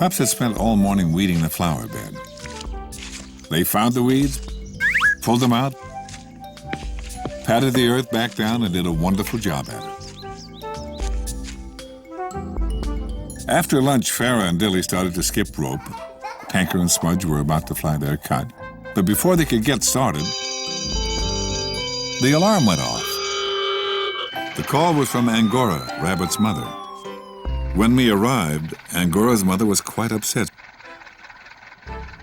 Pups had spent all morning weeding the flower bed. They found the weeds, pulled them out, patted the earth back down, and did a wonderful job at it. After lunch, Farrah and Dilly started to skip rope. Tanker and Smudge were about to fly their kite. But before they could get started, the alarm went off. The call was from Angora, Rabbit's mother. When we arrived, Angora's mother was quite upset.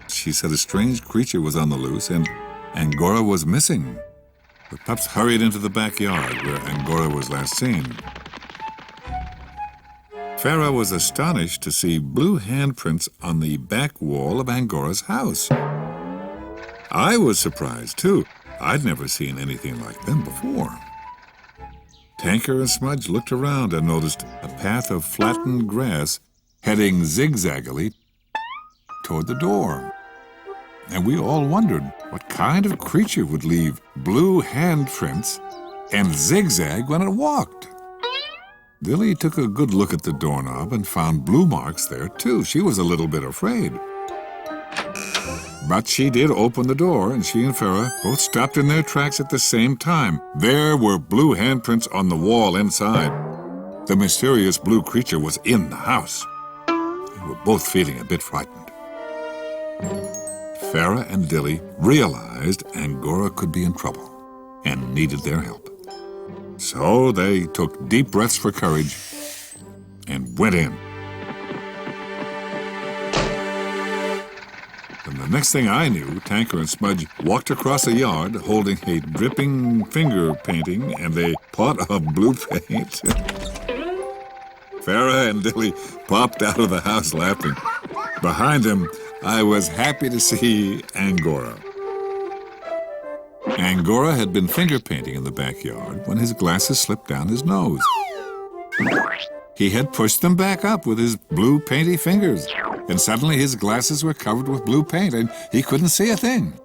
She said a strange creature was on the loose and Angora was missing. The pups hurried into the backyard where Angora was last seen. Farrah was astonished to see blue handprints on the back wall of Angora's house. I was surprised, too. I'd never seen anything like them before. Tanker and Smudge looked around and noticed a path of flattened grass heading zigzaggily toward the door. And we all wondered what kind of creature would leave blue handprints and zigzag when it walked. Dilly took a good look at the doorknob and found blue marks there, too. She was a little bit afraid. But she did open the door, and she and Farrah both stopped in their tracks at the same time. There were blue handprints on the wall inside. The mysterious blue creature was in the house. They were both feeling a bit frightened. Farrah and Dilly realized Angora could be in trouble and needed their help. So they took deep breaths for courage and went in. And the next thing I knew, Tanker and Smudge walked across the yard holding a dripping finger painting and a pot of blue paint. Farrah and Dilly popped out of the house laughing. Behind them, I was happy to see Angora. Angora had been finger painting in the backyard when his glasses slipped down his nose. He had pushed them back up with his blue painty fingers, and suddenly his glasses were covered with blue paint and he couldn't see a thing.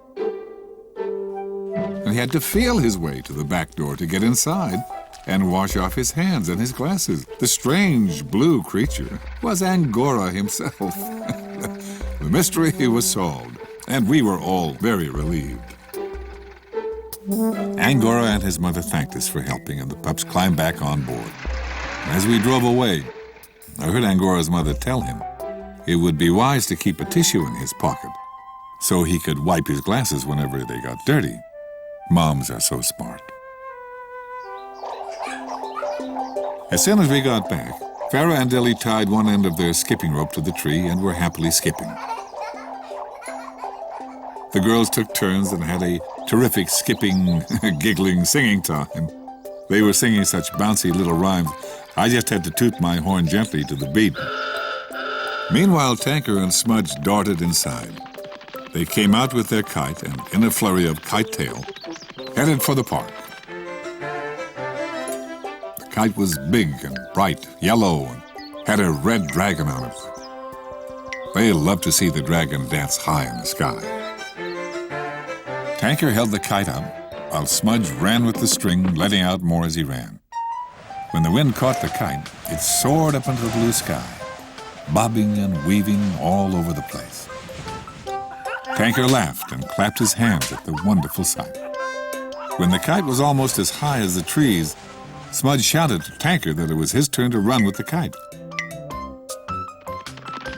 And he had to feel his way to the back door to get inside and wash off his hands and his glasses. The strange blue creature was Angora himself. The mystery was solved, and we were all very relieved. Angora and his mother thanked us for helping, and the pups climbed back on board. As we drove away, I heard Angora's mother tell him it would be wise to keep a tissue in his pocket so he could wipe his glasses whenever they got dirty. Moms are so smart. As soon as we got back, Farrah and Dilly tied one end of their skipping rope to the tree and were happily skipping. The girls took turns and had a terrific skipping, giggling, singing time. They were singing such bouncy little rhymes, I just had to toot my horn gently to the beat. Meanwhile, Tanker and Smudge darted inside. They came out with their kite and, in a flurry of kite tail, headed for the park. The kite was big and bright, yellow, and had a red dragon on it. They loved to see the dragon dance high in the sky. Tanker held the kite up, while Smudge ran with the string, letting out more as he ran. When the wind caught the kite, it soared up into the blue sky, bobbing and weaving all over the place. Tanker laughed and clapped his hands at the wonderful sight. When the kite was almost as high as the trees, Smudge shouted to Tanker that it was his turn to run with the kite.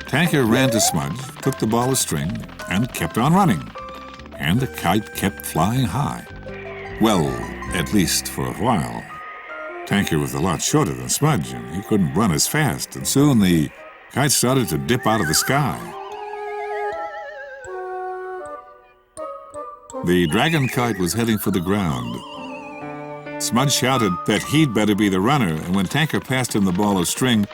Tanker ran to Smudge, took the ball of string, and kept on running. And the kite kept flying high. Well, at least for a while. Tanker was a lot shorter than Smudge, and he couldn't run as fast, and soon the kite started to dip out of the sky. The dragon kite was heading for the ground. Smudge shouted that he'd better be the runner, and when Tanker passed him the ball of string,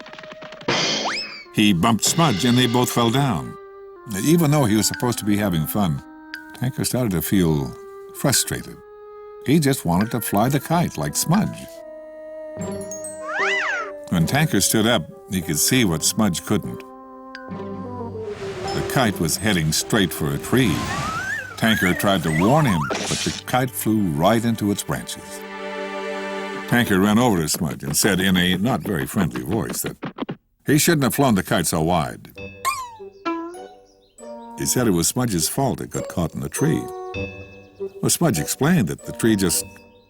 he bumped Smudge, and they both fell down. Even though he was supposed to be having fun, Tanker started to feel frustrated. He just wanted to fly the kite like Smudge. When Tanker stood up, he could see what Smudge couldn't. The kite was heading straight for a tree. Tanker tried to warn him, but the kite flew right into its branches. Tanker ran over to Smudge and said in a not very friendly voice that he shouldn't have flown the kite so wide. He said it was Smudge's fault it got caught in the tree. Well, Smudge explained that the tree just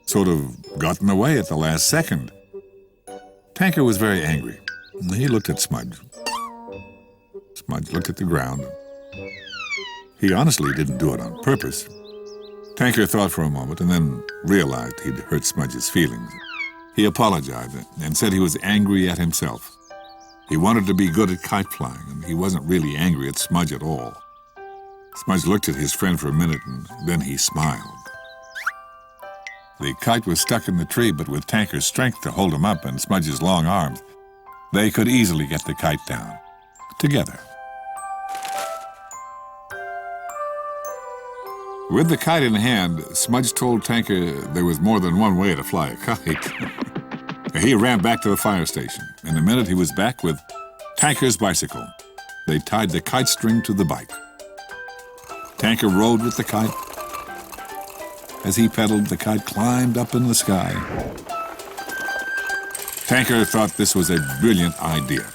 sort of got in the way at the last second. Tanker was very angry. He looked at Smudge. Smudge looked at the ground. He honestly didn't do it on purpose. Tanker thought for a moment and then realized he'd hurt Smudge's feelings. He apologized and said he was angry at himself. He wanted to be good at kite flying, and he wasn't really angry at Smudge at all. Smudge looked at his friend for a minute, and then he smiled. The kite was stuck in the tree, but with Tanker's strength to hold him up and Smudge's long arms, they could easily get the kite down, together. With the kite in hand, Smudge told Tanker there was more than one way to fly a kite. He ran back to the fire station. In a minute, he was back with Tanker's bicycle. They tied the kite string to the bike. Tanker rode with the kite. As he pedaled, the kite climbed up in the sky. Tanker thought this was a brilliant idea,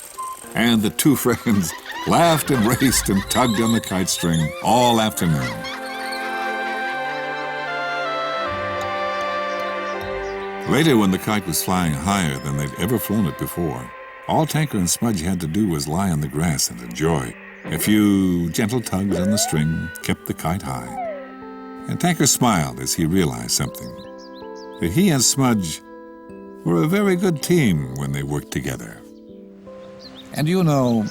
and the two friends laughed and raced and tugged on the kite string all afternoon. Later, when the kite was flying higher than they'd ever flown it before, all Tanker and Smudge had to do was lie on the grass and enjoy. A few gentle tugs on the string kept the kite high. And Tanker smiled as he realized something, that he and Smudge were a very good team when they worked together. And you know,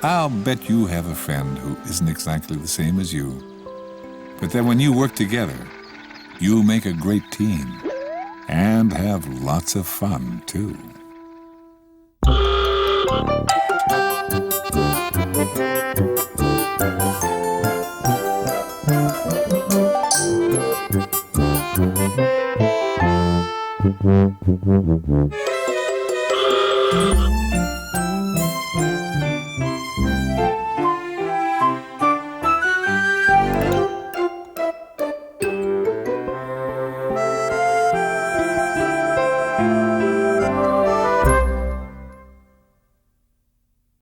I'll bet you have a friend who isn't exactly the same as you, but that when you work together, you make a great team. And have lots of fun, too.